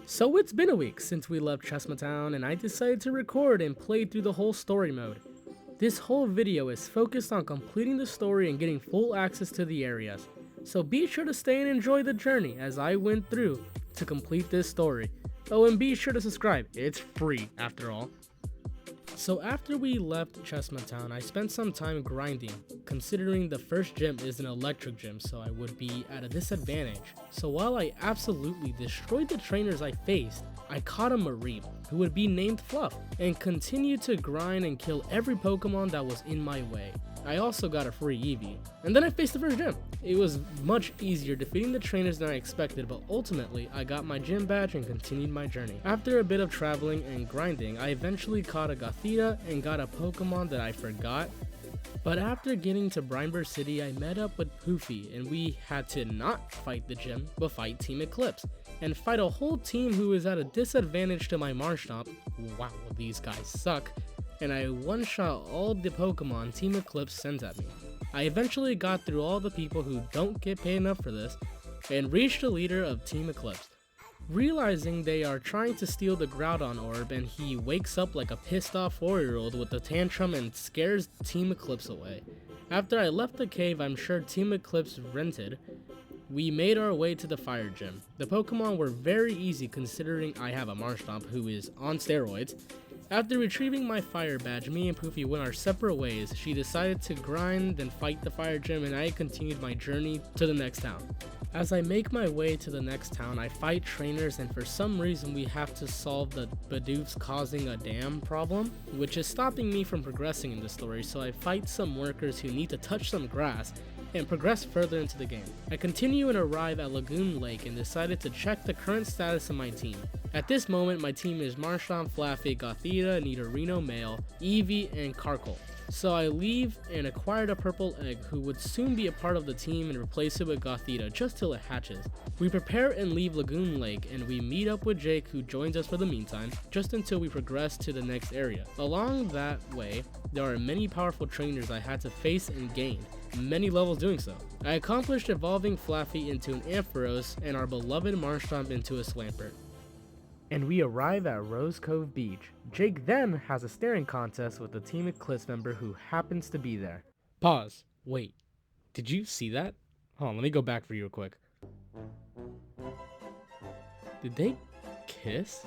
So it's been a week since we left Chessmatown and I decided to record and play through the whole story mode. This whole video is focused on completing the story and getting full access to the areas. So be sure to stay and enjoy the journey as I went through to complete this story. Oh, and be sure to subscribe, it's free after all. So after we left Chessmatown, I spent some time grinding, considering the first gym is an electric gym, so I would be at a disadvantage. So while I absolutely destroyed the trainers I faced, I caught a Marine, who would be named Fluff, and continued to grind and kill every Pokemon that was in my way. I also got a free Eevee, and then I faced the first gym. It was much easier defeating the trainers than I expected, but ultimately I got my gym badge and continued my journey. After a bit of traveling and grinding, I eventually caught a Gothita and got a Pokemon that I forgot. But after getting to Brimber City, I met up with Poofy, and we had to not fight the gym, but fight Team Eclipse, and fight a whole team who is at a disadvantage to my Marshtomp. Wow, these guys suck. And I one-shot all the Pokemon Team Eclipse sent at me. I eventually got through all the people who don't get paid enough for this, and reached the leader of Team Eclipse. Realizing they are trying to steal the Groudon orb, and he wakes up like a pissed off 4-year-old with a tantrum and scares Team Eclipse away. After I left the cave I'm sure Team Eclipse rented, we made our way to the fire gym. The Pokemon were very easy considering I have a Marshtomp who is on steroids. After retrieving my fire badge, me and Poofy went our separate ways. She decided to grind and fight the fire gym, and I continued my journey to the next town. As I make my way to the next town, I fight trainers, and for some reason we have to solve the Bidoofs causing a dam problem, which is stopping me from progressing in the story, so I fight some workers who need to touch some grass and progress further into the game. I continue and arrive at Lagoon Lake and decided to check the current status of my team. At this moment, my team is Marshtomp, Flaffy, Gothita, Nidorino Male, Eevee, and Carkol. So I leave and acquired a purple egg who would soon be a part of the team and replace it with Gothita just till it hatches. We prepare and leave Lagoon Lake and we meet up with Jake, who joins us for the meantime, just until we progress to the next area. Along that way, there are many powerful trainers I had to face and gain, many levels doing so. I accomplished evolving Flaffy into an Ampharos and our beloved Marshtomp into a Swampert. And we arrive at Rose Cove Beach. Jake then has a staring contest with a Team Eclipse member who happens to be there. Pause. Wait. Did you see that? Hold on, let me go back for you real quick. Did they kiss?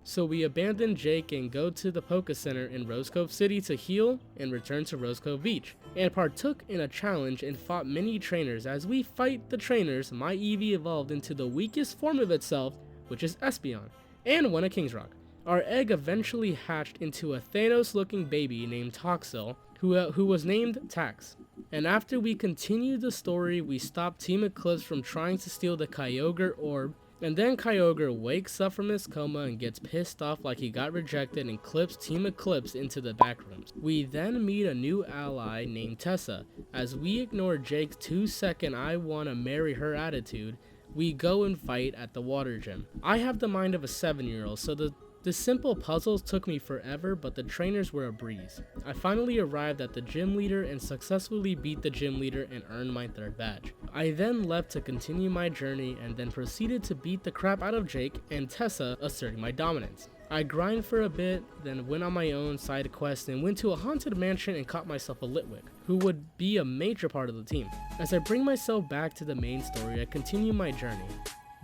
So we abandon Jake and go to the Poké Center in Rose Cove City to heal and return to Rose Cove Beach, and partook in a challenge and fought many trainers. As we fight the trainers, my Eevee evolved into the weakest form of itself, which is Espeon, and won a King's Rock. Our egg eventually hatched into a Thanos-looking baby named Toxel, who was named Tax. And after we continued the story, we stopped Team Eclipse from trying to steal the Kyogre orb, and then Kyogre wakes up from his coma and gets pissed off like he got rejected and clips Team Eclipse into the back rooms. We then meet a new ally named Tessa. As we ignore Jake's 2-second I wanna marry her attitude, we go and fight at the water gym. I have the mind of a 7-year-old, so the simple puzzles took me forever, but the trainers were a breeze. I finally arrived at the gym leader and successfully beat the gym leader and earned my 3rd badge. I then left to continue my journey and then proceeded to beat the crap out of Jake and Tessa, asserting my dominance. I grind for a bit, then went on my own side quest and went to a haunted mansion and caught myself a Litwick, who would be a major part of the team. As I bring myself back to the main story, I continue my journey.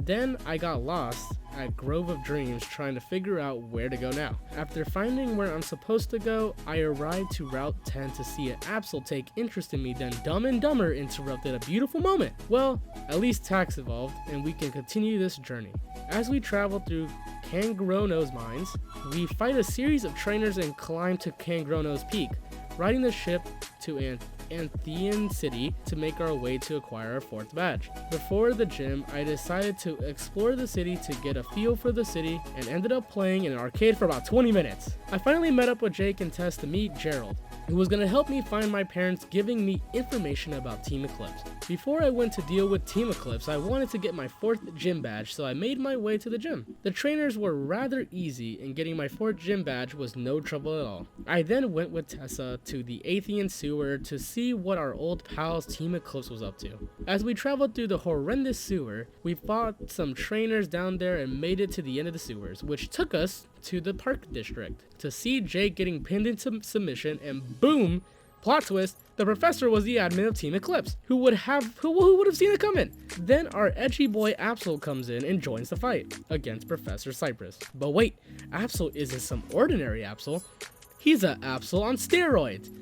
Then I got lost at Grove of Dreams trying to figure out where to go now. After finding where I'm supposed to go, I arrived to Route 10 to see an Absol take interest in me, then Dumb and Dumber interrupted a beautiful moment. Well, at least Tax evolved and we can continue this journey. As we travel through Kangrono's mines, we fight a series of trainers and climb to Kangrono's peak, riding the ship to Anthean City to make our way to acquire our 4th badge. Before the gym, I decided to explore the city to get a feel for the city and ended up playing in an arcade for about 20 minutes. I finally met up with Jake and Tess to meet Gerald, who was going to help me find my parents, giving me information about Team Eclipse. Before I went to deal with Team Eclipse, I wanted to get my 4th gym badge, so I made my way to the gym. The trainers were rather easy, and getting my 4th gym badge was no trouble at all. I then went with Tessa to the Athean sewer to see see what our old pals Team Eclipse was up to. As we traveled through the horrendous sewer, we fought some trainers down there and made it to the end of the sewers, which took us to the park district to see Jake getting pinned into submission, and boom, plot twist, the professor was the admin of Team Eclipse. Who would have seen it coming? Then our edgy boy Absol comes in and joins the fight against Professor Cypress. But wait, Absol isn't some ordinary Absol. He's a Absol on steroids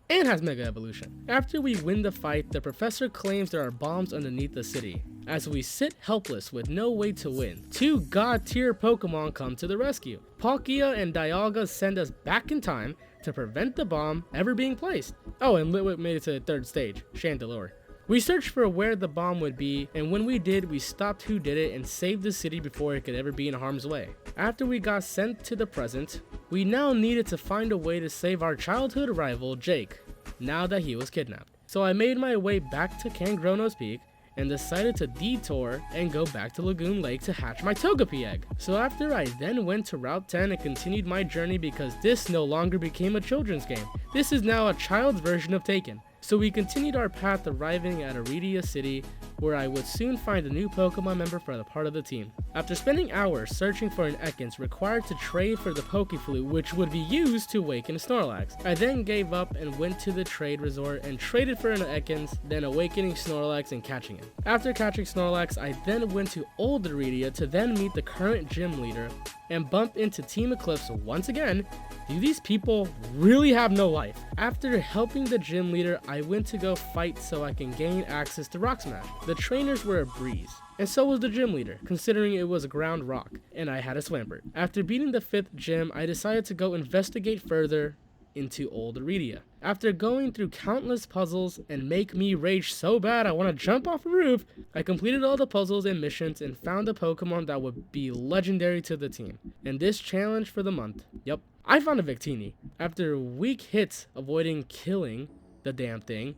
and has Mega Evolution. After we win the fight, the professor claims there are bombs underneath the city. As we sit helpless with no way to win, 2 god tier Pokemon come to the rescue. Palkia and Dialga send us back in time to prevent the bomb ever being placed. Oh, and Litwick made it to the 3rd stage, Chandelure. We searched for where the bomb would be, and when we did, we stopped who did it and saved the city before it could ever be in harm's way. After we got sent to the present, we now needed to find a way to save our childhood rival Jake, now that he was kidnapped. So I made my way back to Kangrono's Peak and decided to detour and go back to Lagoon Lake to hatch my Togepi egg. So after I then went to Route 10 and continued my journey, because this no longer became a children's game. This is now a child's version of Taken. So we continued our path, arriving at Iridia City, where I would soon find a new Pokemon member for the part of the team. After spending hours searching for an Ekans required to trade for the Pokeflute, which would be used to awaken Snorlax, I then gave up and went to the trade resort and traded for an Ekans, then awakening Snorlax and catching him. After catching Snorlax, I then went to Old Iridia to then meet the current gym leader and bump into Team Eclipse once again. Do these people really have no life? After helping the gym leader, I went to go fight so I can gain access to Rock Smash. The trainers were a breeze, and so was the gym leader, considering it was a ground rock, and I had a Swampert. After beating the 5th gym, I decided to go investigate further into Old Iridia. After going through countless puzzles and make me rage so bad I want to jump off a roof, I completed all the puzzles and missions and found a Pokemon that would be legendary to the team. And this challenge for the month, yep, I found a Victini. After weak hits avoiding killing the damn thing,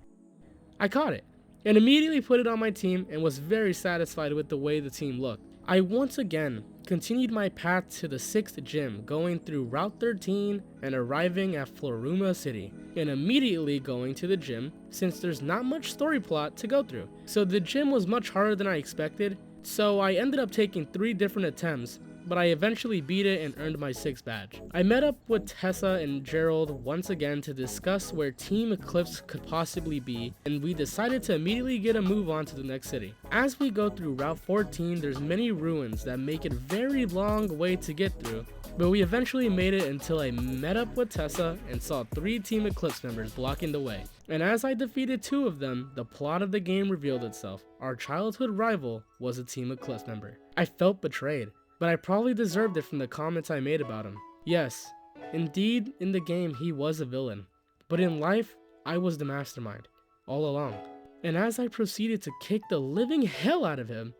I caught it and immediately put it on my team and was very satisfied with the way the team looked. I once again continued my path to the 6th gym, going through Route 13 and arriving at Floruma City, and immediately going to the gym since there's not much story plot to go through. So the gym was much harder than I expected, so I ended up taking 3 different attempts, but I eventually beat it and earned my 6th badge. I met up with Tessa and Gerald once again to discuss where Team Eclipse could possibly be, and we decided to immediately get a move on to the next city. As we go through Route 14, there's many ruins that make it a very long way to get through, but we eventually made it until I met up with Tessa and saw 3 Team Eclipse members blocking the way. And as I defeated 2 of them, the plot of the game revealed itself. Our childhood rival was a Team Eclipse member. I felt betrayed, but I probably deserved it from the comments I made about him. Yes, indeed, in the game he was a villain, but in life, I was the mastermind, all along. And as I proceeded to kick the living hell out of him,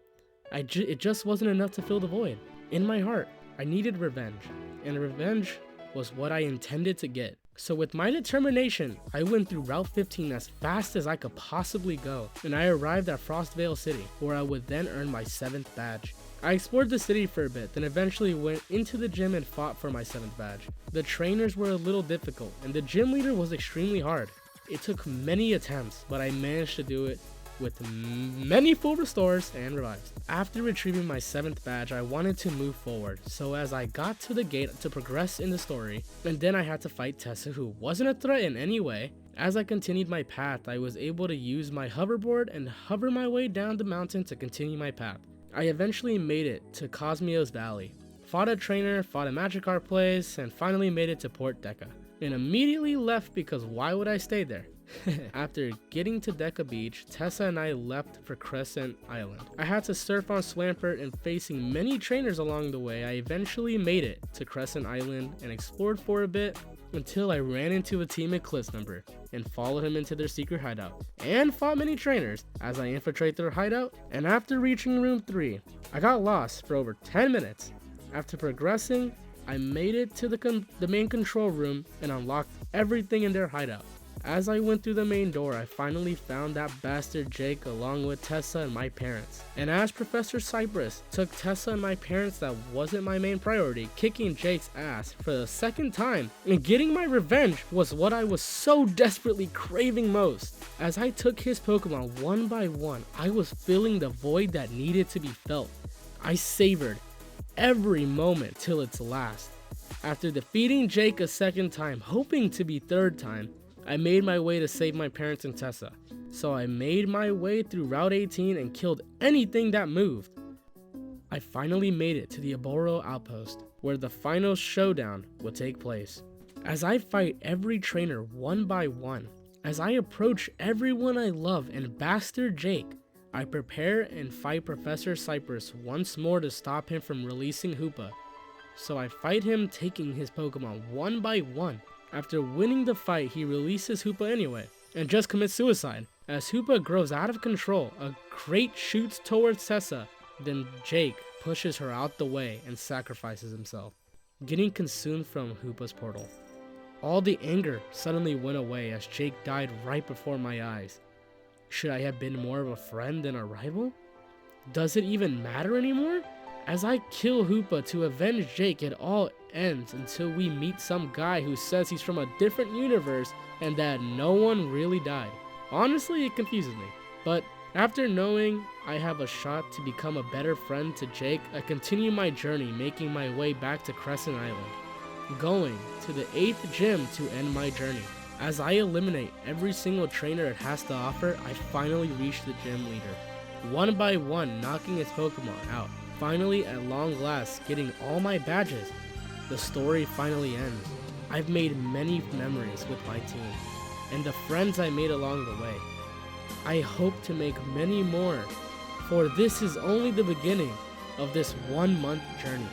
it just wasn't enough to fill the void. In my heart, I needed revenge, and revenge was what I intended to get. So with my determination, I went through Route 15 as fast as I could possibly go, and I arrived at Frostvale City, where I would then earn my 7th badge. I explored the city for a bit, then eventually went into the gym and fought for my 7th badge. The trainers were a little difficult, and the gym leader was extremely hard. It took many attempts, but I managed to do it with many full restores and revives. After retrieving my 7th badge, I wanted to move forward, so as I got to the gate to progress in the story, and then I had to fight Tessa, who wasn't a threat in any way. As I continued my path, I was able to use my hoverboard and hover my way down the mountain to continue my path. I eventually made it to Cosmio's Valley, fought a trainer, fought a Magikarp place, and finally made it to Port Deca, and immediately left because why would I stay there? After getting to Deca Beach, Tessa and I left for Crescent Island. I had to surf on Swampert, and facing many trainers along the way, I eventually made it to Crescent Island and explored for a bit until I ran into a Team Eclipse member and followed him into their secret hideout, and fought many trainers as I infiltrate their hideout. And after reaching room 3, I got lost for over 10 minutes. After progressing, I made it to the main control room and unlocked everything in their hideout. As I went through the main door, I finally found that bastard Jake along with Tessa and my parents. And as Professor Cypress took Tessa and my parents, that wasn't my main priority. Kicking Jake's ass for the second time and getting my revenge was what I was so desperately craving most. As I took his Pokemon one by one, I was filling the void that needed to be felt. I savored every moment till its last. After defeating Jake a second time, hoping to be third time, I made my way to save my parents and Tessa. So I made my way through Route 18 and killed anything that moved. I finally made it to the Aboro outpost, where the final showdown would take place. As I fight every trainer one by one, as I approach everyone I love and bastard Jake, I prepare and fight Professor Cypress once more to stop him from releasing Hoopa. So I fight him, taking his Pokemon one by one. After winning the fight, he releases Hoopa anyway, and just commits suicide. As Hoopa grows out of control, a crate shoots towards Tessa, then Jake pushes her out the way and sacrifices himself, getting consumed from Hoopa's portal. All the anger suddenly went away as Jake died right before my eyes. Should I have been more of a friend than a rival? Does it even matter anymore? As I kill Hoopa to avenge Jake, it all ends until we meet some guy who says he's from a different universe and that no one really died. Honestly, it confuses me. But after knowing I have a shot to become a better friend to Jake, I continue my journey, making my way back to Crescent Island, going to the 8th gym to end my journey. As I eliminate every single trainer it has to offer, I finally reach the gym leader, one by one knocking his Pokemon out. Finally, at long last, getting all my badges. The story finally ends. I've made many memories with my team, and the friends I made along the way. I hope to make many more, for this is only the beginning of this 1-month journey.